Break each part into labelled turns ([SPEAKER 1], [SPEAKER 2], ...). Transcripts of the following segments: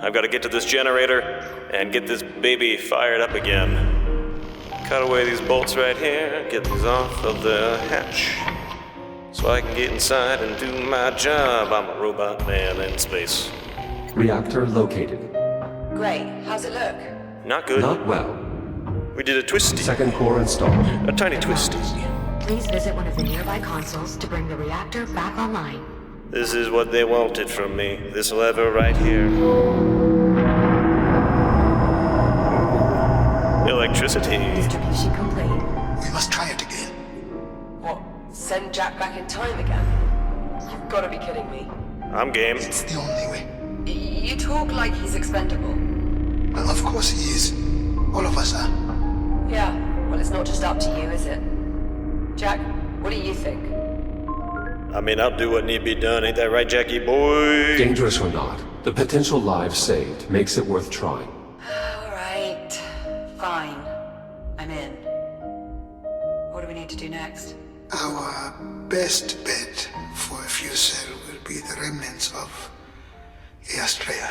[SPEAKER 1] I've got to get to this generator and get this baby fired up again. Cut away these bolts right here, get these off of the hatch, so I can get inside and do my job. I'm a robot man in space.
[SPEAKER 2] Reactor located.
[SPEAKER 3] Great. How's it look?
[SPEAKER 1] Not good.
[SPEAKER 2] Not well.
[SPEAKER 1] We did a twisty.
[SPEAKER 2] Second core installed.
[SPEAKER 1] A tiny twisty.
[SPEAKER 4] Please visit one of the nearby consoles to bring the reactor back online.
[SPEAKER 1] This is what they wanted from me. This lever right here. Electricity.
[SPEAKER 4] Distribution complete.
[SPEAKER 5] We must try it again.
[SPEAKER 3] What? Send Jack back in time again? You've got to be kidding me.
[SPEAKER 1] I'm game.
[SPEAKER 5] It's the only way.
[SPEAKER 3] You talk like he's expendable.
[SPEAKER 5] Well, of course he is. All of us are.
[SPEAKER 3] Yeah. Well, it's not just up to you, is it? Jack, what do you think?
[SPEAKER 1] I mean, I'll do what need be done. Ain't that right, Jackie boy?
[SPEAKER 2] Dangerous or not, the potential lives saved makes it worth trying.
[SPEAKER 3] All right. Fine. I'm in. What do we need to do next?
[SPEAKER 5] Our best bet for a fuel cell will be the remnants of Astrea.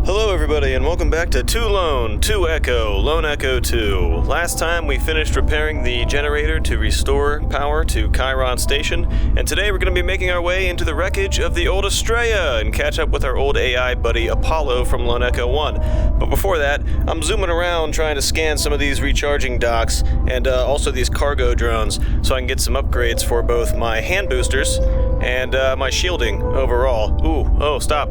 [SPEAKER 1] Hello everybody and welcome back to 2 Lone, 2 Echo, Lone Echo 2. Last time we finished repairing the generator to restore power to Chiron Station, and today we're going to be making our way into the wreckage of the old Astrea and catch up with our old AI buddy Apollo from Lone Echo 1. But before that, I'm zooming around trying to scan some of these recharging docks and also these cargo drones so I can get some upgrades for both my hand boosters and my shielding overall. Ooh, oh, stop,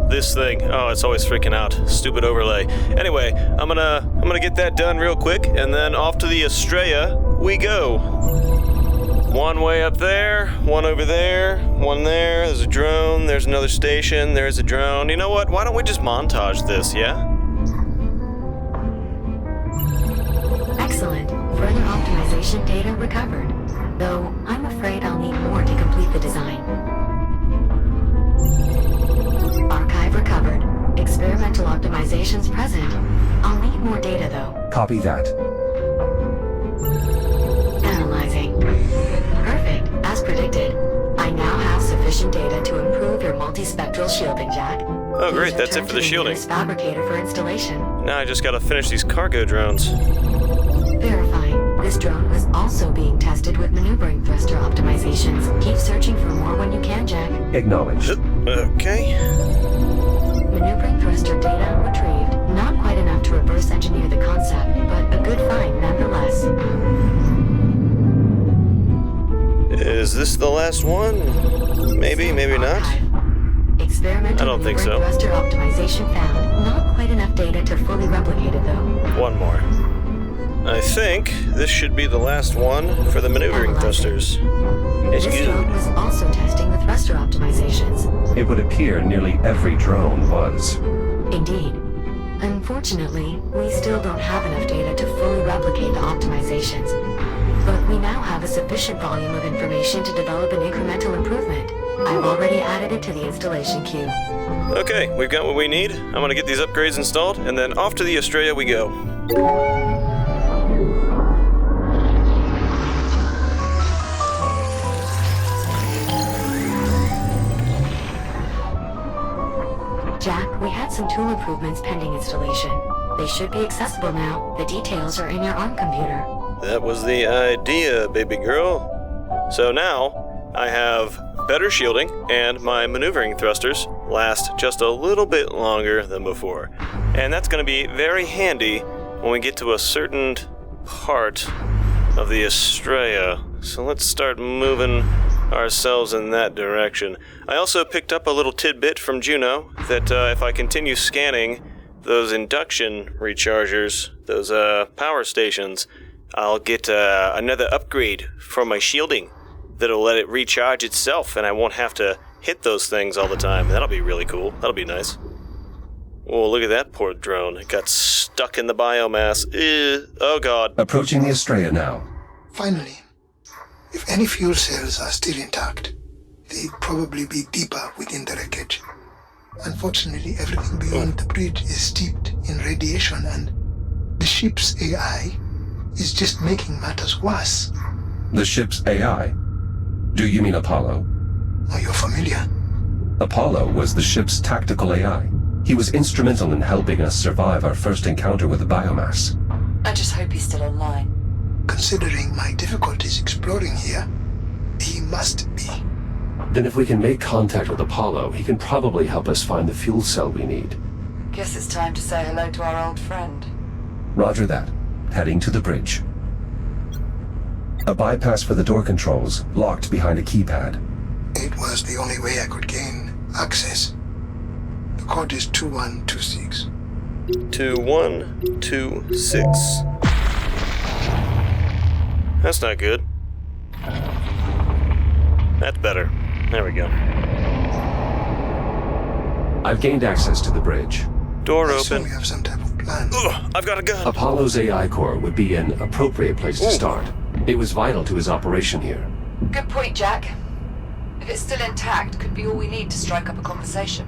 [SPEAKER 1] this thing. Oh, it's always freaking out. Stupid overlay. Anyway, I'm gonna get that done real quick, and then off to the Astrea we go. One way up there, one over there, one there. There's a drone, there's another station, there's a drone. You know what? Why don't we just montage this, yeah?
[SPEAKER 4] Excellent. Further optimization data recovered. Though, I'm afraid I'll need more to complete the design. Archive recovered. Experimental optimizations present. I'll need more data though.
[SPEAKER 2] Copy that.
[SPEAKER 4] Analyzing. Perfect, as predicted. I now have sufficient data to improve your multispectral shielding, Jack.
[SPEAKER 1] Oh great, that's it for the shielding.
[SPEAKER 4] Fabricator for installation.
[SPEAKER 1] Now I just gotta finish these cargo drones.
[SPEAKER 4] Verifying. This drone was also being tested with maneuvering thruster optimizations. Keep searching for more when you can, Jack.
[SPEAKER 2] Acknowledged.
[SPEAKER 1] Okay.
[SPEAKER 4] Maneuvering thruster data retrieved. Not quite enough to reverse engineer the concept, but a good find nonetheless.
[SPEAKER 1] Is this the last one? Maybe, maybe not.
[SPEAKER 4] Experimental
[SPEAKER 1] I don't think so.
[SPEAKER 4] Thruster optimization found. Not quite enough data to fully replicate it though.
[SPEAKER 1] One more. I think this should be the last one for the maneuvering thrusters. It's
[SPEAKER 4] This
[SPEAKER 1] good.
[SPEAKER 4] drone was also testing the thruster optimizations.
[SPEAKER 2] It would appear nearly every drone was.
[SPEAKER 4] Indeed. Unfortunately, we still don't have enough data to fully replicate the optimizations. But we now have a sufficient volume of information to develop an incremental improvement. I've already added it to the installation queue.
[SPEAKER 1] Okay, we've got what we need. I'm gonna get these upgrades installed, and then off to the Astrea we go.
[SPEAKER 4] Jack, we had some tool improvements pending installation. They should be accessible now. The details are in your ARM computer.
[SPEAKER 1] That was the idea, baby girl. So now, I have better shielding, and my maneuvering thrusters last just a little bit longer than before. And that's going to be very handy when we get to a certain part of the Astrea. So let's start moving ourselves in that direction. I also picked up a little tidbit from Juno that if I continue scanning those induction rechargers, those power stations, I'll get another upgrade for my shielding that'll let it recharge itself, and I won't have to hit those things all the time. That'll be really cool. That'll be nice. Oh, look at that poor drone. It got stuck in the biomass. Oh god.
[SPEAKER 2] Approaching the Astrea now.
[SPEAKER 5] Finally, if any fuel cells are still intact, they'd probably be deeper within the wreckage. Unfortunately, everything beyond the bridge is steeped in radiation, and the ship's AI is just making matters worse.
[SPEAKER 2] The ship's AI? Do you mean Apollo?
[SPEAKER 5] Are you familiar?
[SPEAKER 2] Apollo was the ship's tactical AI. He was instrumental in helping us survive our first encounter with the biomass.
[SPEAKER 3] I just hope he's still online.
[SPEAKER 5] Considering my difficulties exploring here, he must be.
[SPEAKER 2] Then if we can make contact with Apollo, he can probably help us find the fuel cell we need.
[SPEAKER 3] Guess it's time to say hello to our old friend.
[SPEAKER 2] Roger that. Heading to the bridge. A bypass for the door controls, locked behind a keypad.
[SPEAKER 5] It was the only way I could gain access. The code is 2126.
[SPEAKER 1] 2126. That's not good. That's better. There we go.
[SPEAKER 2] I've gained access to the bridge.
[SPEAKER 1] Door
[SPEAKER 5] I assume
[SPEAKER 1] open.
[SPEAKER 5] we have some type of plan.
[SPEAKER 1] Ugh, I've got a gun.
[SPEAKER 2] Apollo's AI core would be an appropriate place to start. It was vital to his operation here.
[SPEAKER 3] Good point, Jack. If it's still intact, could be all we need to strike up a conversation.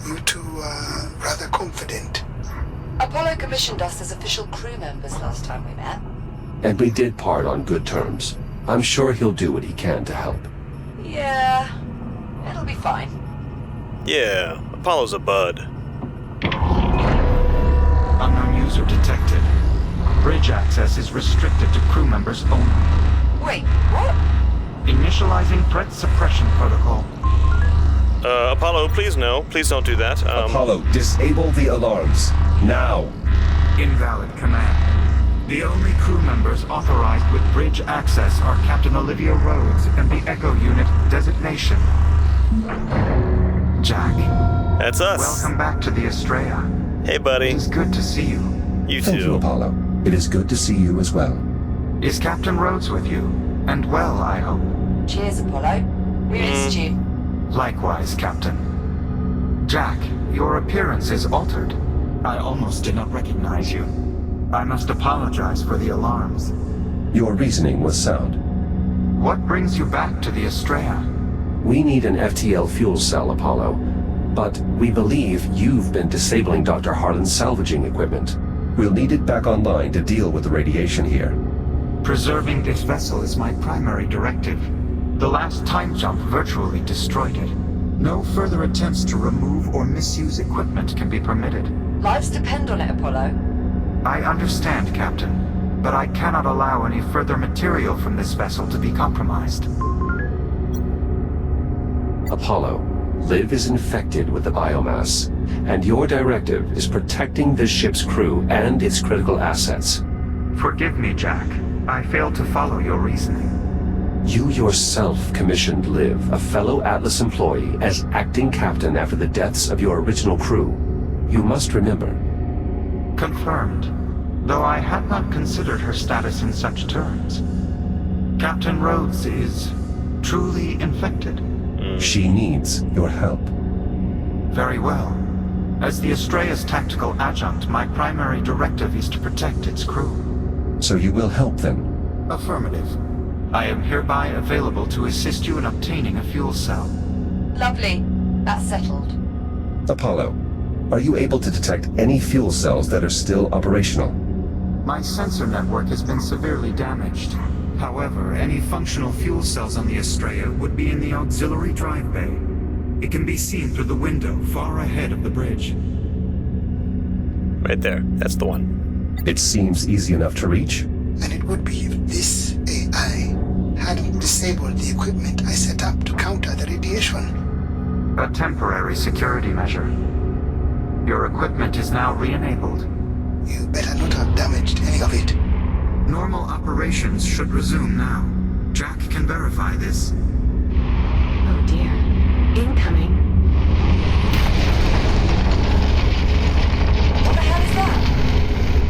[SPEAKER 5] You two are rather confident.
[SPEAKER 3] Apollo commissioned us as official crew members last time we met.
[SPEAKER 2] And we did part on good terms. I'm sure he'll do what he can to help.
[SPEAKER 3] Yeah, it'll be fine.
[SPEAKER 1] Yeah, Apollo's a bud.
[SPEAKER 6] Unknown user detected. Bridge access is restricted to crew members only.
[SPEAKER 3] Wait, what?
[SPEAKER 6] Initializing threat suppression protocol.
[SPEAKER 1] Apollo, please no. Please don't do that.
[SPEAKER 2] Apollo, disable the alarms. Now!
[SPEAKER 6] Invalid command. The only crew members authorized with bridge access are Captain Olivia Rhodes and the Echo Unit designation. Jack,
[SPEAKER 1] That's us.
[SPEAKER 6] welcome back to the Astrea.
[SPEAKER 1] Hey, buddy.
[SPEAKER 6] It is good to see you.
[SPEAKER 1] You
[SPEAKER 2] Thank you,
[SPEAKER 1] too.
[SPEAKER 2] Apollo. It is good to see you as well.
[SPEAKER 6] Is Captain Rhodes with you? And well, I hope.
[SPEAKER 3] Cheers, Apollo. We missed you.
[SPEAKER 6] Likewise, Captain. Jack, your appearance is altered. I almost did not recognize you. I must apologize for the alarms.
[SPEAKER 2] Your reasoning was sound.
[SPEAKER 6] What brings you back to the Astrea?
[SPEAKER 2] We need an FTL fuel cell, Apollo. But we believe you've been disabling Dr. Harlan's salvaging equipment. We'll need it back online to deal with the radiation here.
[SPEAKER 6] Preserving this vessel is my primary directive. The last time jump virtually destroyed it. No further attempts to remove or misuse equipment can be permitted.
[SPEAKER 3] Lives depend on it, Apollo.
[SPEAKER 6] I understand, Captain, but I cannot allow any further material from this vessel to be compromised.
[SPEAKER 2] Apollo, Liv is infected with the biomass, and your directive is protecting this ship's crew and its critical assets.
[SPEAKER 6] Forgive me, Jack. I failed to follow your reasoning.
[SPEAKER 2] You yourself commissioned Liv, a fellow Atlas employee, as acting captain after the deaths of your original crew. You must remember.
[SPEAKER 6] Confirmed, though I had not considered her status in such terms. Captain Rhodes is truly infected.
[SPEAKER 2] She needs your help.
[SPEAKER 6] Very well. As the Astrea's tactical adjunct, my primary directive is to protect its crew.
[SPEAKER 2] So you will help them?
[SPEAKER 6] Affirmative. I am hereby available to assist you in obtaining a fuel cell.
[SPEAKER 3] Lovely. That's settled.
[SPEAKER 2] Apollo, are you able to detect any fuel cells that are still operational?
[SPEAKER 6] My sensor network has been severely damaged. However, any functional fuel cells on the Astrea would be in the auxiliary drive bay. It can be seen through the window far ahead of the bridge.
[SPEAKER 1] Right there. That's the one.
[SPEAKER 2] It seems easy enough to reach.
[SPEAKER 5] And it would be if this AI hadn't disabled the equipment I set up to counter the radiation.
[SPEAKER 6] A temporary security measure. Your equipment is now re-enabled.
[SPEAKER 5] You better not have damaged any of it.
[SPEAKER 6] Normal operations should resume now. Jack can verify this.
[SPEAKER 4] Oh dear. Incoming.
[SPEAKER 3] What the hell is that?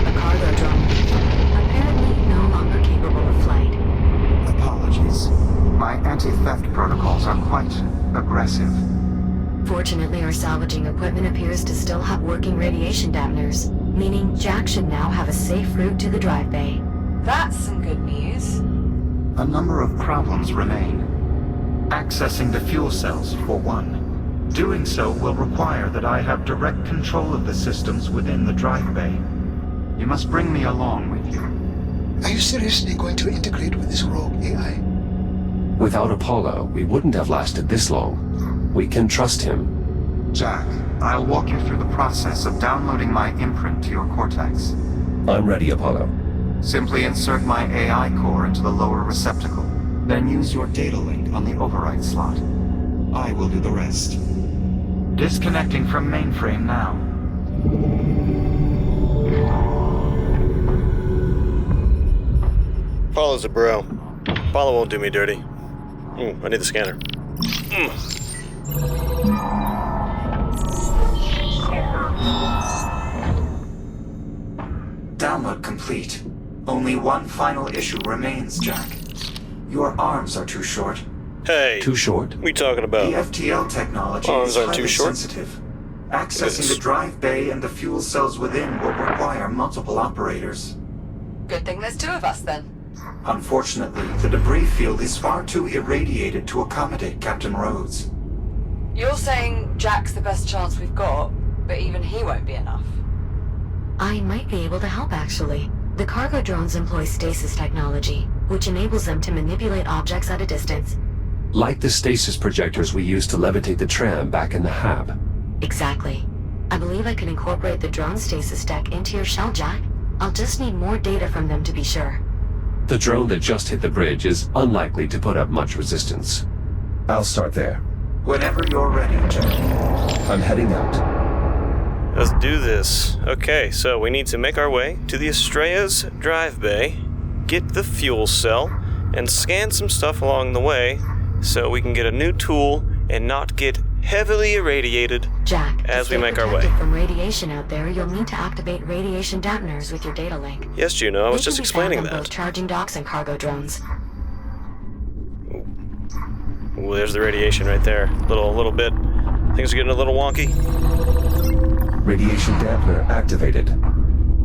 [SPEAKER 4] A cargo drone. Apparently no longer capable of flight.
[SPEAKER 6] Apologies. My anti-theft protocols are quite aggressive.
[SPEAKER 4] Fortunately, our salvaging equipment appears to still have working radiation dampeners, meaning Jack should now have a safe route to the drive bay.
[SPEAKER 3] That's some good news.
[SPEAKER 6] A number of problems remain. Accessing the fuel cells, for one. Doing so will require that I have direct control of the systems within the drive bay. You must bring me along with you.
[SPEAKER 5] Are you seriously going to integrate with this rogue AI?
[SPEAKER 2] Without Apollo, we wouldn't have lasted this long. We can trust him.
[SPEAKER 6] Jack, I'll walk you through the process of downloading my imprint to your cortex.
[SPEAKER 2] I'm ready, Apollo.
[SPEAKER 6] Simply insert my AI core into the lower receptacle, then use your data link on the override slot. I will do the rest. Disconnecting from mainframe now.
[SPEAKER 1] Apollo's a bro. Apollo won't do me dirty. I need the scanner.
[SPEAKER 6] Download complete. Only one final issue remains, Jack. Your arms are too short.
[SPEAKER 1] Hey.
[SPEAKER 2] Too short?
[SPEAKER 1] What are you talking
[SPEAKER 6] The
[SPEAKER 1] about?
[SPEAKER 6] FTL technology
[SPEAKER 1] Arms
[SPEAKER 6] is
[SPEAKER 1] aren't
[SPEAKER 6] highly
[SPEAKER 1] too short?
[SPEAKER 6] sensitive. Accessing
[SPEAKER 1] Yes.
[SPEAKER 6] the drive bay and the fuel cells within will require multiple operators.
[SPEAKER 3] Good thing there's two of us then.
[SPEAKER 6] Unfortunately, the debris field is far too irradiated to accommodate Captain Rhodes.
[SPEAKER 3] You're saying Jack's the best chance we've got, but even he won't be enough.
[SPEAKER 4] I might be able to help, actually. The cargo drones employ stasis technology, which enables them to manipulate objects at a distance.
[SPEAKER 2] Like the stasis projectors we used to levitate the tram back in the hab.
[SPEAKER 4] Exactly. I believe I can incorporate the drone stasis tech into your shell, Jack. I'll just need more data from them to be sure.
[SPEAKER 2] The drone that just hit the bridge is unlikely to put up much resistance. I'll start there.
[SPEAKER 6] Whenever you're ready, Jack.
[SPEAKER 2] I'm heading out.
[SPEAKER 1] Let's do this. Okay, so we need to make our way to the Astrea's drive bay, get the fuel cell, and scan some stuff along the way so we can get a new tool and not get heavily irradiated
[SPEAKER 4] Jack,
[SPEAKER 1] as
[SPEAKER 4] to
[SPEAKER 1] we
[SPEAKER 4] stay
[SPEAKER 1] make our way.
[SPEAKER 4] protected from radiation out there, you'll need to activate radiation dampeners with your data link.
[SPEAKER 1] Yes, Juno, I was
[SPEAKER 4] They
[SPEAKER 1] just
[SPEAKER 4] can be found
[SPEAKER 1] explaining
[SPEAKER 4] on
[SPEAKER 1] that.
[SPEAKER 4] both charging docks and cargo drones.
[SPEAKER 1] Ooh, there's the radiation right there. Little bit. Things are getting a little wonky.
[SPEAKER 2] Radiation dampener activated.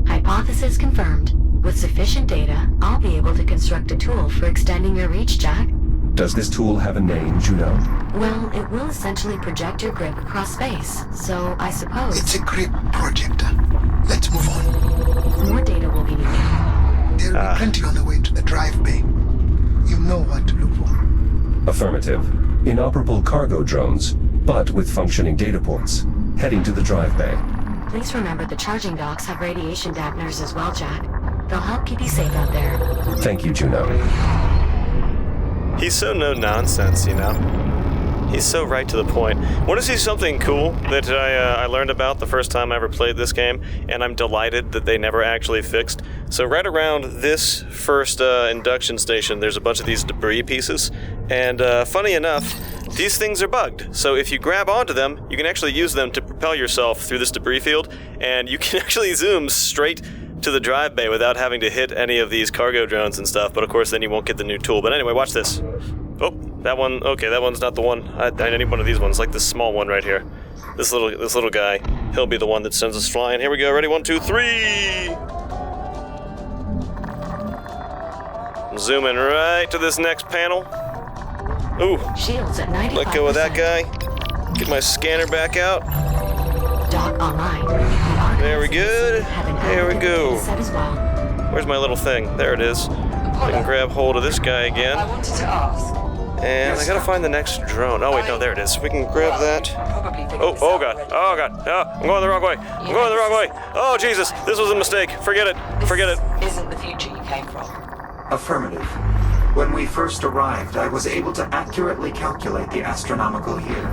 [SPEAKER 4] Hypothesis confirmed. With sufficient data, I'll be able to construct a tool for extending your reach, Jack.
[SPEAKER 2] Does this tool have a name, Juno?
[SPEAKER 4] Well, it will essentially project your grip across space, so I suppose
[SPEAKER 5] It's a grip projector. Let's move on.
[SPEAKER 4] more data will be needed.
[SPEAKER 5] There'll be plenty on the way to the drive bay. You know what to look for.
[SPEAKER 2] Affirmative. Inoperable cargo drones, but with functioning data ports. Heading to the drive bay.
[SPEAKER 4] Please remember the charging docks have radiation dampeners as well, Jack. They'll help keep you safe out there.
[SPEAKER 2] Thank you, Juno.
[SPEAKER 1] He's so no nonsense, you know? He's so right to the point. Want to see something cool that I learned about the first time I ever played this game, and I'm delighted that they never actually fixed. So right around this first induction station, there's a bunch of these debris pieces, and funny enough, these things are bugged. So if you grab onto them, you can actually use them to propel yourself through this debris field, and you can actually zoom straight to the drive bay without having to hit any of these cargo drones and stuff, but of course then you won't get the new tool. But anyway, watch this. Oh, that one, okay, that one's not the one. I need one of these ones, like this small one right here. This little guy, he'll be the one that sends us flying. Here we go, ready, 1, 2, 3! Zooming right to this next panel. Ooh,
[SPEAKER 4] Shields at 95%.
[SPEAKER 1] let go of that guy. Get my scanner back out.
[SPEAKER 4] Dock online. The
[SPEAKER 1] Very good. There we go.
[SPEAKER 4] Set as well.
[SPEAKER 1] Where's my little thing? There it is. I can grab hold of this guy
[SPEAKER 3] I
[SPEAKER 1] again.
[SPEAKER 3] wanted to ask.
[SPEAKER 1] And I gotta find the next drone. Oh wait, no, there it is. We can grab that.
[SPEAKER 3] Probably figured
[SPEAKER 1] Oh,
[SPEAKER 3] this
[SPEAKER 1] oh
[SPEAKER 3] out
[SPEAKER 1] god,
[SPEAKER 3] already.
[SPEAKER 1] oh god. Oh, I'm going the wrong way. I'm going the wrong way. Oh Jesus, this was a mistake. Forget it. Forget it.
[SPEAKER 3] This isn't the future you came from.
[SPEAKER 6] Affirmative. When we first arrived, I was able to accurately calculate the astronomical year.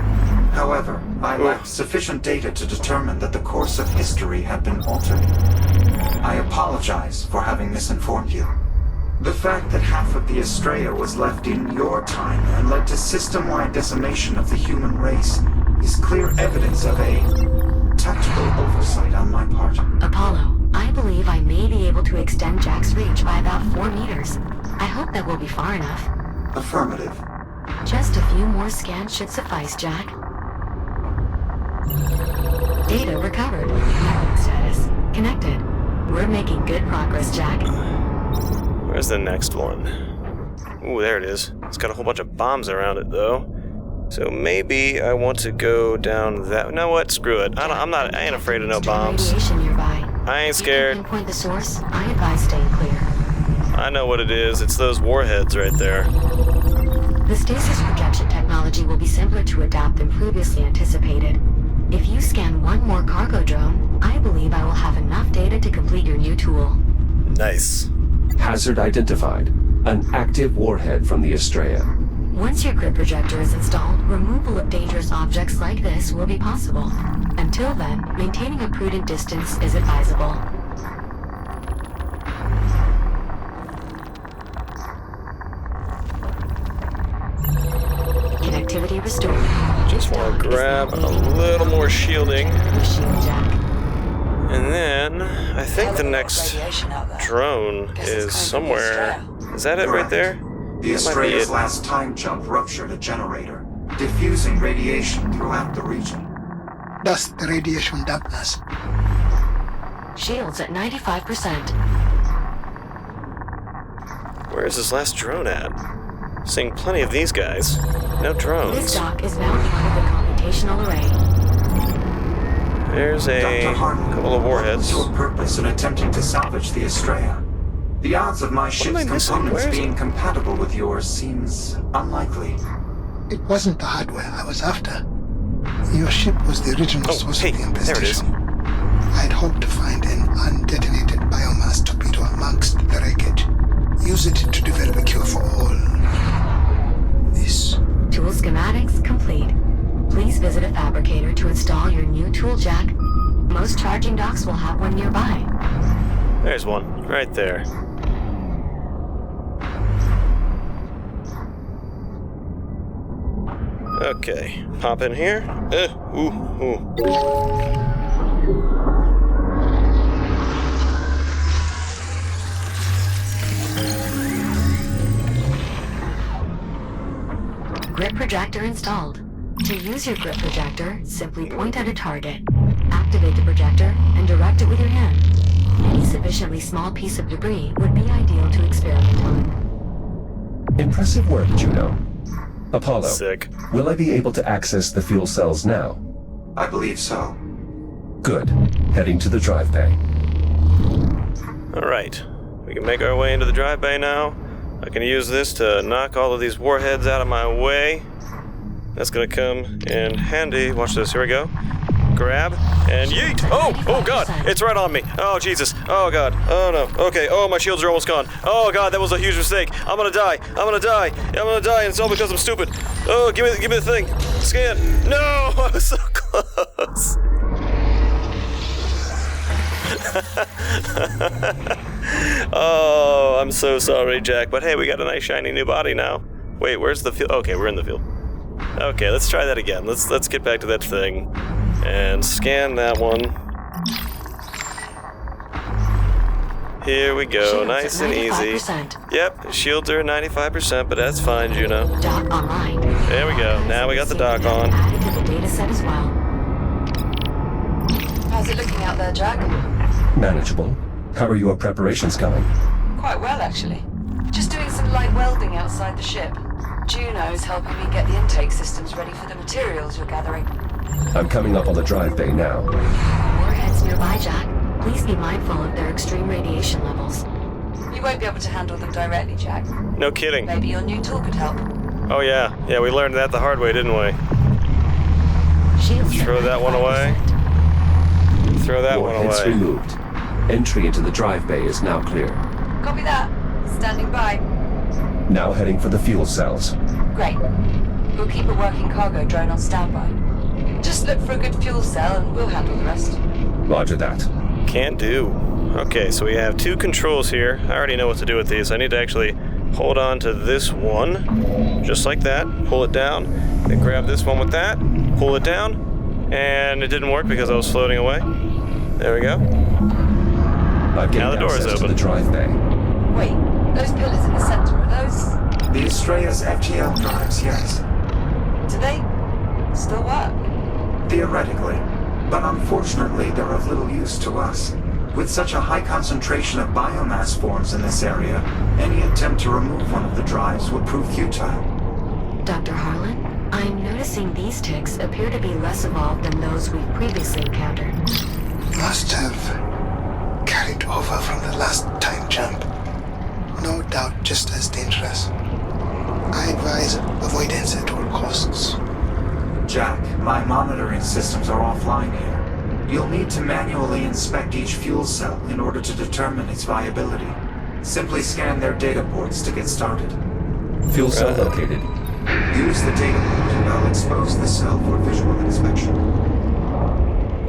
[SPEAKER 6] However, I lacked sufficient data to determine that the course of history had been altered. I apologize for having misinformed you. The fact that half of the Astrea was left in your time and led to system-wide decimation of the human race is clear evidence of a tactical oversight on my part.
[SPEAKER 4] Apollo, I believe I may be able to extend Jack's reach by about 4 meters. I hope that will be far enough.
[SPEAKER 6] Affirmative.
[SPEAKER 4] Just a few more scans should suffice, Jack. Data recovered. Network status connected. We're making good progress, Jack.
[SPEAKER 1] Where's the next one? Ooh, there it is. It's got a whole bunch of bombs around it though. So maybe I want to go down that. You know what? Screw it. I ain't afraid of no bombs.
[SPEAKER 4] Radiation nearby.
[SPEAKER 1] I ain't
[SPEAKER 4] If you
[SPEAKER 1] scared.
[SPEAKER 4] can pinpoint the source, I advise staying clear.
[SPEAKER 1] I know what it is. It's those warheads right there.
[SPEAKER 4] The stasis projection technology will be simpler to adapt than previously anticipated. If you scan one more cargo drone, I believe I will have enough data to complete your new tool.
[SPEAKER 1] Nice.
[SPEAKER 2] Hazard identified. An active warhead from the Astrea.
[SPEAKER 4] Once your grid projector is installed, removal of dangerous objects like this will be possible. Until then, maintaining a prudent distance is advisable. Connectivity restored.
[SPEAKER 1] Just want to grab a little more shielding.
[SPEAKER 4] Shield jack.
[SPEAKER 1] And then, I think the next drone is somewhere. Is that it right there?
[SPEAKER 6] The
[SPEAKER 1] That might be
[SPEAKER 6] Astrea's
[SPEAKER 1] it.
[SPEAKER 6] last time jump ruptured a generator, diffusing radiation throughout the region.
[SPEAKER 5] Thus, the radiation dampness.
[SPEAKER 4] Shields at 95%.
[SPEAKER 1] Where is this last drone at? Seeing plenty of these guys. No
[SPEAKER 4] This
[SPEAKER 1] drones.
[SPEAKER 4] dock is now part of the computational array.
[SPEAKER 1] There's a
[SPEAKER 6] Dr. Harlan,
[SPEAKER 1] couple of warheads.
[SPEAKER 6] what was your purpose in attempting to salvage the Astrea? The odds of my ship's
[SPEAKER 1] am I missing?
[SPEAKER 6] components
[SPEAKER 1] Where is
[SPEAKER 6] being compatible with yours seems unlikely.
[SPEAKER 5] It wasn't the hardware I was after. Your ship was the original
[SPEAKER 1] Oh,
[SPEAKER 5] source
[SPEAKER 1] hey,
[SPEAKER 5] of the
[SPEAKER 1] there it is.
[SPEAKER 5] infestation. I'd hoped to find an undetonated biomass torpedo amongst the wreckage. Use it to develop a cure for all this.
[SPEAKER 4] Tool schematics complete. Please visit a fabricator to install your new tool jack. Most charging docks will have one nearby.
[SPEAKER 1] There's one, right there. Okay, pop in here. Ooh.
[SPEAKER 4] Grip projector installed. To use your grip projector, simply point at a target, activate the projector, and direct it with your hand. Any sufficiently small piece of debris would be ideal to experiment on.
[SPEAKER 2] Impressive work, Juno. Apollo,
[SPEAKER 1] Sick.
[SPEAKER 2] will I be able to access the fuel cells now?
[SPEAKER 6] I believe so.
[SPEAKER 2] Good. Heading to the drive bay.
[SPEAKER 1] Alright, we can make our way into the drive bay now. I can use this to knock all of these warheads out of my way. That's gonna come in handy. Watch this, here we go. Grab, and yeet! Oh god, it's right on me. Oh Jesus, oh god, oh no. Okay, oh my shields are almost gone. Oh god, that was a huge mistake. I'm gonna die, and it's all because I'm stupid. Oh, give me the thing. Scan. No, I was so close. Oh, I'm so sorry, Jack, but hey, we got a nice shiny new body now. Wait, where's the field? Okay, we're in the field. Okay, let's try that again. Let's get back to that thing and scan that one. Here we go,
[SPEAKER 4] Shields
[SPEAKER 1] nice
[SPEAKER 4] at
[SPEAKER 1] and easy.
[SPEAKER 4] 95%.
[SPEAKER 1] Yep, shields are 95%, but that's fine, Juno.
[SPEAKER 4] Dock online.
[SPEAKER 1] There we go. Now we got the dock on.
[SPEAKER 4] Added to the data set as well.
[SPEAKER 3] How's it looking out there, Jack?
[SPEAKER 2] Manageable. How are your preparations going?
[SPEAKER 3] Quite well, actually. Just doing some light welding outside the ship. Juno's helping me get the intake systems ready for the materials you're gathering.
[SPEAKER 2] I'm coming up on the drive bay now.
[SPEAKER 4] Warheads nearby, Jack. Please be mindful of their extreme radiation levels.
[SPEAKER 3] You won't be able to handle them directly, Jack.
[SPEAKER 1] No kidding.
[SPEAKER 3] Maybe your new tool could help.
[SPEAKER 1] Oh yeah, we learned that the hard way, didn't we?
[SPEAKER 4] Shields at
[SPEAKER 1] Throw that one away.
[SPEAKER 4] 95%.
[SPEAKER 1] Throw that one
[SPEAKER 2] Warheads
[SPEAKER 1] away.
[SPEAKER 2] removed. Entry into the drive bay is now clear.
[SPEAKER 3] Copy that. Standing by.
[SPEAKER 2] Now heading for the fuel cells.
[SPEAKER 3] Great. We'll keep a working cargo drone on standby. Just look for a good fuel cell and we'll handle the rest.
[SPEAKER 2] Roger that.
[SPEAKER 1] Can't do. Okay, so we have two controls here. I already know what to do with these. I need to actually hold on to this one, just like that. Pull it down, then grab this one with that, pull it down, and it didn't work because I was floating away. There we go.
[SPEAKER 2] I've
[SPEAKER 1] Now the
[SPEAKER 2] gained
[SPEAKER 1] door is
[SPEAKER 2] access to
[SPEAKER 1] open.
[SPEAKER 2] the drive bay.
[SPEAKER 3] Wait, those pillars in the center, are those...
[SPEAKER 6] The Astrea's FTL drives, yes.
[SPEAKER 3] do they still work?
[SPEAKER 6] Theoretically. But unfortunately, they're of little use to us. With such a high concentration of biomass forms in this area, any attempt to remove one of the drives would prove futile.
[SPEAKER 4] Dr. Harlan, I'm noticing these ticks appear to be less evolved than those we've previously encountered.
[SPEAKER 5] Must have carried over from the last time jump. No doubt just as dangerous. I advise avoidance at all costs.
[SPEAKER 6] Jack, my monitoring systems are offline here. You'll need to manually inspect each fuel cell in order to determine its viability. Simply scan their data ports to get started.
[SPEAKER 2] Fuel cell located.
[SPEAKER 6] Use the data port and I'll expose the cell for visual inspection.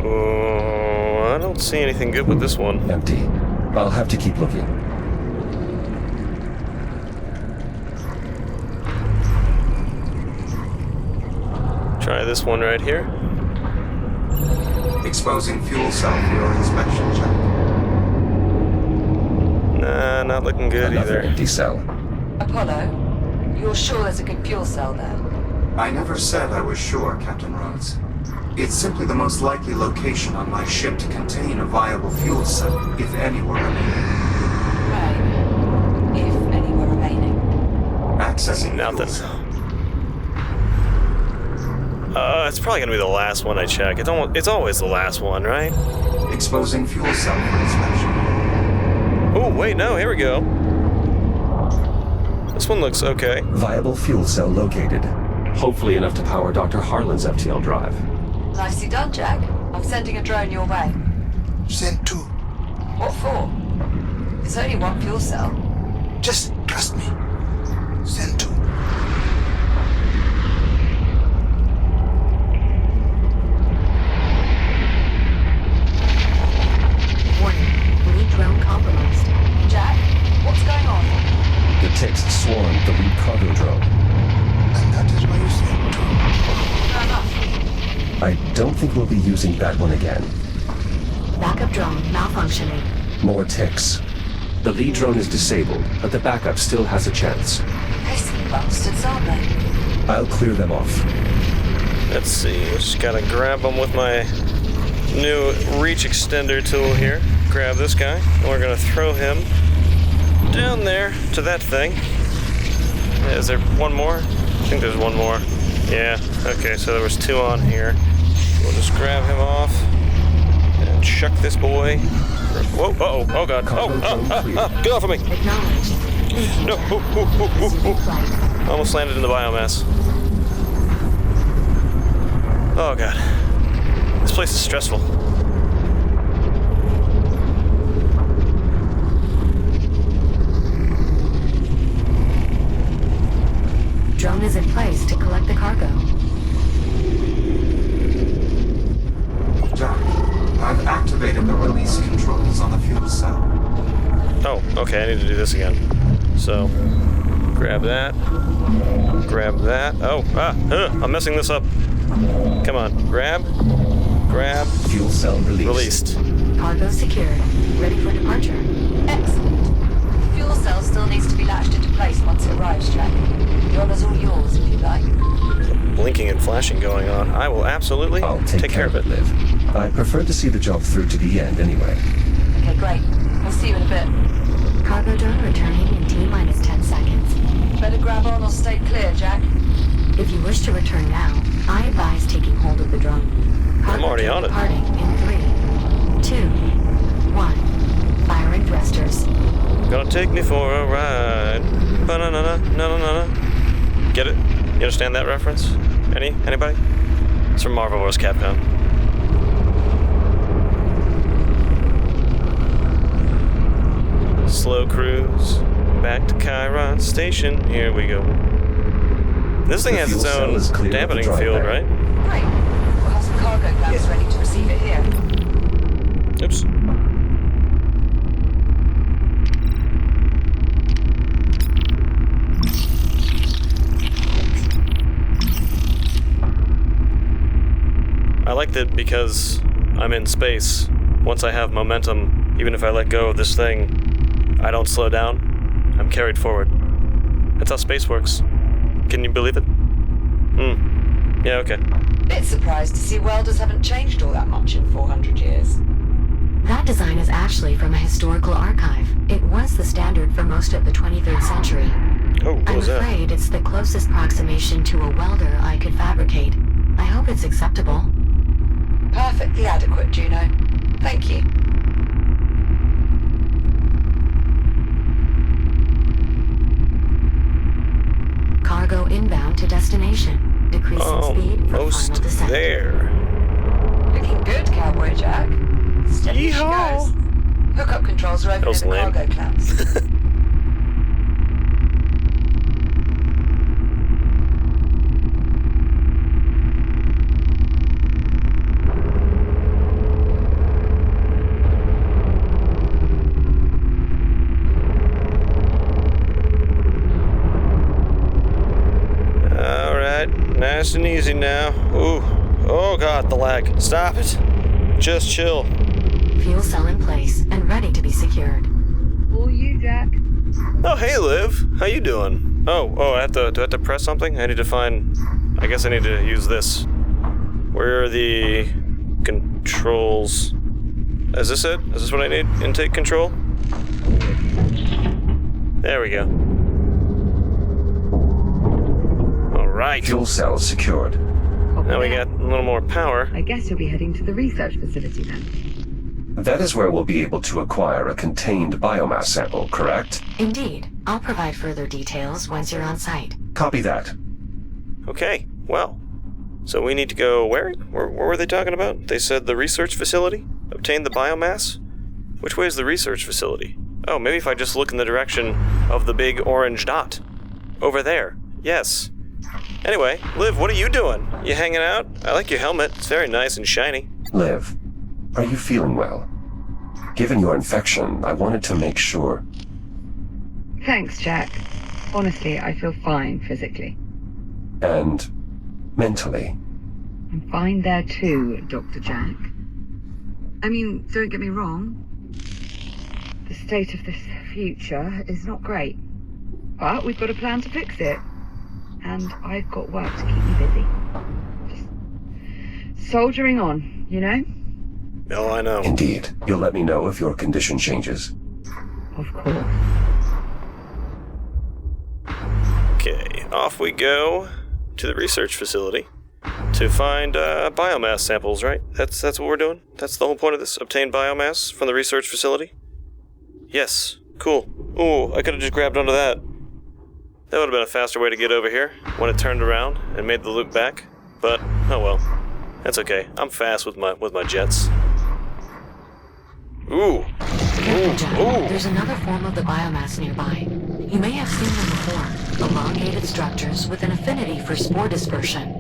[SPEAKER 1] Oh, I don't see anything good with this one.
[SPEAKER 2] Empty. I'll have to keep looking.
[SPEAKER 1] Try this one right here.
[SPEAKER 6] Exposing fuel cell for your inspection, Jack.
[SPEAKER 1] Nah, not looking good
[SPEAKER 2] Another
[SPEAKER 1] either.
[SPEAKER 2] empty cell.
[SPEAKER 3] Apollo, you're sure there's a good fuel cell there?
[SPEAKER 6] I never said I was sure, Captain Rhodes. It's simply the most likely location on my ship to contain a viable fuel cell, if any were remaining.
[SPEAKER 3] Right. If any were remaining.
[SPEAKER 6] Accessing
[SPEAKER 1] Nothing.
[SPEAKER 6] fuel cell.
[SPEAKER 1] It's probably gonna be the last one I check. It's always the last one, right?
[SPEAKER 6] Exposing fuel cell for inspection.
[SPEAKER 1] Oh, wait, no, here we go. This one looks okay.
[SPEAKER 2] Viable fuel cell located. Hopefully enough to power Dr. Harlan's FTL drive.
[SPEAKER 3] Nicely done, Jack. I'm sending a drone your way.
[SPEAKER 5] Send 2.
[SPEAKER 3] What for? There's only one fuel cell.
[SPEAKER 5] Just trust me. Send 2.
[SPEAKER 4] Warning. Lead drone compromised.
[SPEAKER 3] Jack, what's going on?
[SPEAKER 2] The ticks swarmed the lead cargo drone.
[SPEAKER 5] And that is why you send 2.
[SPEAKER 3] Fair enough.
[SPEAKER 2] I don't think we'll be using that one again.
[SPEAKER 4] Backup drone malfunctioning.
[SPEAKER 2] More ticks. The lead drone is disabled, but the backup still has a chance.
[SPEAKER 3] Pesky bastards, aren't they?
[SPEAKER 2] I'll clear them off.
[SPEAKER 1] Let's see, just gotta grab them with my new reach extender tool here. Grab this guy, and we're gonna throw him down there to that thing. Is there one more? I think there's one more. Yeah, okay, so there was 2 on here. We'll just grab him off and chuck this boy. Whoa, uh-oh, oh god. Get off of me!
[SPEAKER 4] Acknowledged.
[SPEAKER 1] No,
[SPEAKER 4] Flight.
[SPEAKER 1] almost landed in the biomass. Oh god. This place is stressful.
[SPEAKER 4] Drone is in place to collect the cargo.
[SPEAKER 6] Jack, I've activated the release controls on the fuel cell.
[SPEAKER 1] Oh, okay, I need to do this again. So, grab that. Grab that. Oh, I'm messing this up. Come on, grab.
[SPEAKER 2] Fuel cell released.
[SPEAKER 4] Cargo secured. Ready for departure.
[SPEAKER 3] Excellent. The fuel cell still needs to be latched into place once it arrives, Jack. The honor's all yours, if you like.
[SPEAKER 1] Blinking and flashing going on. I will absolutely
[SPEAKER 2] I'll take care of it, Liv. I prefer to see the job through to the end anyway.
[SPEAKER 3] Okay, great. We'll see you in a bit.
[SPEAKER 4] Cargo drone returning in T-minus 10 seconds.
[SPEAKER 3] Better grab on or stay clear, Jack.
[SPEAKER 4] If you wish to return now, I advise taking hold of the drone.
[SPEAKER 1] I'm already on it.
[SPEAKER 4] Departing in 3, 2, 1. Firing thrusters.
[SPEAKER 1] Gonna take me for a ride. Ba-na-na-na-na-na-na. Get it? You understand that reference? Anybody? It's from Marvel vs. Capcom. Slow cruise. Back to Chiron Station. Here we go. This thing
[SPEAKER 2] The
[SPEAKER 1] has its
[SPEAKER 2] fuel cell is
[SPEAKER 1] own
[SPEAKER 2] clear of the
[SPEAKER 1] dampening
[SPEAKER 2] drive
[SPEAKER 1] field,
[SPEAKER 2] bay.
[SPEAKER 1] right?
[SPEAKER 3] Great. We'll have some cargo grabs ready to receive it here.
[SPEAKER 1] Oops. I like that because I'm in space. Once I have momentum, even if I let go of this thing, I don't slow down. I'm carried forward. That's how space works. Can you believe it? Yeah, okay.
[SPEAKER 3] Bit surprised to see welders haven't changed all that much in 400 years.
[SPEAKER 4] That design is actually from a historical archive. It was the standard for most of the 23rd century.
[SPEAKER 1] Oh, what
[SPEAKER 4] I'm
[SPEAKER 1] was that?
[SPEAKER 4] afraid it's the closest approximation to a welder I could fabricate. I hope it's acceptable.
[SPEAKER 3] Perfectly adequate, Juno. Thank you.
[SPEAKER 4] cargo inbound to destination, decreasing speed for final
[SPEAKER 1] Almost
[SPEAKER 4] descent.
[SPEAKER 1] there.
[SPEAKER 3] Looking good, Cowboy Jack. Steady as she
[SPEAKER 1] Yeehaw.
[SPEAKER 3] goes. Hookup controls are open
[SPEAKER 1] That was
[SPEAKER 3] in the
[SPEAKER 1] lame.
[SPEAKER 3] cargo clamps.
[SPEAKER 1] Alright, nice and easy now. Ooh. Oh god, the lag. Stop it. Just chill.
[SPEAKER 4] Fuel cell in place and ready to be secured.
[SPEAKER 3] All you, Jack.
[SPEAKER 1] Oh, hey, Liv. How you doing? Do I have to press something? I guess I need to use this. Where are the controls? Is this it? Is this what I need? Intake control? There we go. Alright.
[SPEAKER 2] Fuel cell secured.
[SPEAKER 1] Now we got a little more power.
[SPEAKER 7] I guess you'll be heading to the research facility then.
[SPEAKER 2] That is where we'll be able to acquire a contained biomass sample, correct?
[SPEAKER 4] Indeed. I'll provide further details once you're on site.
[SPEAKER 2] Copy that.
[SPEAKER 1] Okay, well. So we need to go where? Where were they talking about? They said the research facility? Obtain the biomass? Which way is the research facility? Oh, maybe if I just look in the direction of the big orange dot. Over there. Yes. Anyway, Liv, what are you doing? You hanging out? I like your helmet. It's very nice and shiny.
[SPEAKER 2] Liv, are you feeling well? Given your infection, I wanted to make sure.
[SPEAKER 7] Thanks, Jack. Honestly, I feel fine physically.
[SPEAKER 2] And mentally.
[SPEAKER 7] I'm fine there too, Dr. Jack. I mean, don't get me wrong. The state of this future is not great. But we've got a plan to fix it. And I've got work to keep me busy. Just soldiering on, you know?
[SPEAKER 1] Oh, I know.
[SPEAKER 2] Indeed. You'll let me know if your condition changes.
[SPEAKER 7] Of course.
[SPEAKER 1] Okay, off we go to the research facility to find biomass samples, right? That's what we're doing? That's the whole point of this? Obtain biomass from the research facility? Yes. Cool. Ooh, I could have just grabbed onto that. That would have been a faster way to get over here when it turned around and made the loop back. But, oh well. That's okay. I'm fast with my jets. Ooh.
[SPEAKER 4] Captain Jack,
[SPEAKER 1] Ooh.
[SPEAKER 4] there's another form of the biomass nearby. You may have seen them before. Elongated structures with an affinity for spore dispersion.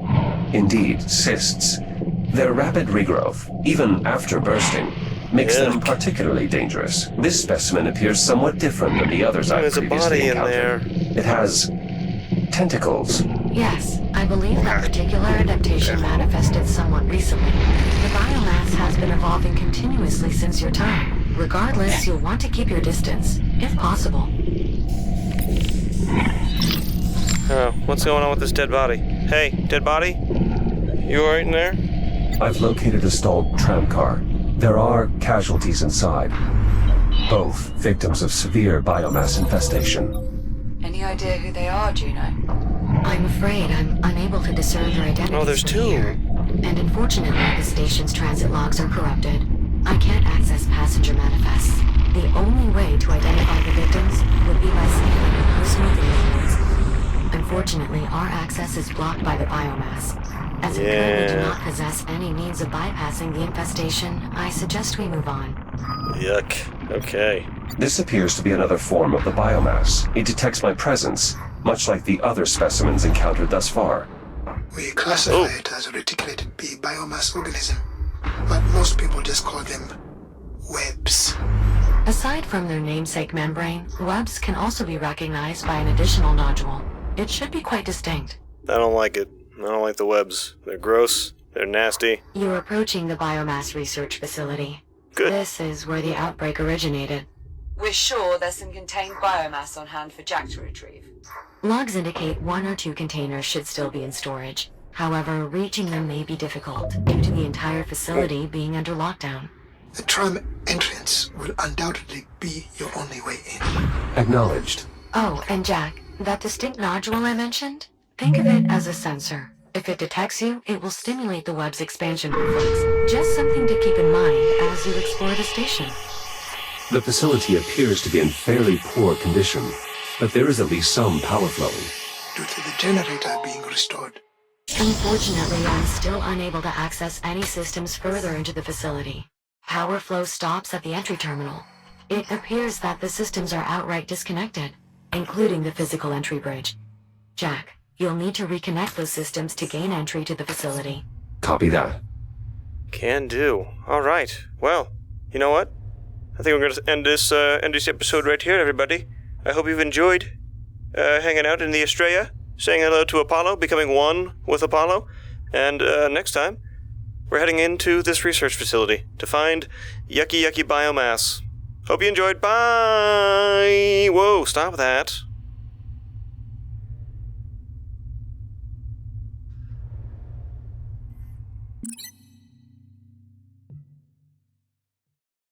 [SPEAKER 2] Indeed, cysts. Their rapid regrowth, even after bursting, makes them
[SPEAKER 1] Yuck.
[SPEAKER 2] particularly dangerous. This specimen appears somewhat different than the others I've
[SPEAKER 1] There's a
[SPEAKER 2] previously
[SPEAKER 1] body in
[SPEAKER 2] encountered.
[SPEAKER 1] there.
[SPEAKER 2] It has tentacles.
[SPEAKER 4] Yes, I believe that particular adaptation manifested somewhat recently. The biomass has been evolving continuously since your time. Regardless, you'll want to keep your distance, if possible.
[SPEAKER 1] Oh, what's going on with this dead body? Hey, dead body? You alright in there?
[SPEAKER 2] I've located a stalled tram car. There are casualties inside. Both victims of severe biomass infestation.
[SPEAKER 3] Any idea who they are, Juno?
[SPEAKER 4] I'm afraid I'm unable to discern their identities.
[SPEAKER 1] Oh, there's
[SPEAKER 4] from
[SPEAKER 1] two.
[SPEAKER 4] here. And unfortunately, the station's transit logs are corrupted. I can't access passenger manifests. The only way to identify the victims would be by scanning or smoothing records. Unfortunately, our access is blocked by the biomass. As we currently do not possess any means of bypassing the infestation, I suggest we move on.
[SPEAKER 1] Yuck. Okay.
[SPEAKER 2] This appears to be another form of the biomass. It detects my presence, much like the other specimens encountered thus far.
[SPEAKER 5] We classify it as a reticulated B biomass organism, but most people just call them webs.
[SPEAKER 4] Aside from their namesake membrane, webs can also be recognized by an additional nodule. It should be quite distinct.
[SPEAKER 1] I don't like it. I don't like the webs. They're gross. They're nasty.
[SPEAKER 4] You're approaching the biomass research facility.
[SPEAKER 1] Good.
[SPEAKER 4] This is where the outbreak originated.
[SPEAKER 3] We're sure there's some contained biomass on hand for Jack to retrieve.
[SPEAKER 4] Logs indicate 1 or 2 containers should still be in storage. However, reaching them may be difficult due to the entire facility being under lockdown.
[SPEAKER 5] The tram entrance will undoubtedly be your only way in.
[SPEAKER 2] Acknowledged.
[SPEAKER 4] Oh, and Jack, that distinct nodule I mentioned? Think of it as a sensor. If it detects you, it will stimulate the web's expansion reflex. Just something to keep in mind as you explore the station.
[SPEAKER 2] The facility appears to be in fairly poor condition, but there is at least some power flowing.
[SPEAKER 5] due to the generator being restored.
[SPEAKER 4] Unfortunately, I'm still unable to access any systems further into the facility. Power flow stops at the entry terminal. It appears that the systems are outright disconnected, including the physical entry bridge. Jack, you'll need to reconnect those systems to gain entry to the facility.
[SPEAKER 2] Copy that.
[SPEAKER 1] Can do. All right. Well, you know what? I think we're going to end this episode right here, everybody. I hope you've enjoyed hanging out in the Astrea, saying hello to Apollo, becoming one with Apollo. And next time, we're heading into this research facility to find yucky biomass. Hope you enjoyed. Bye! Whoa, stop that.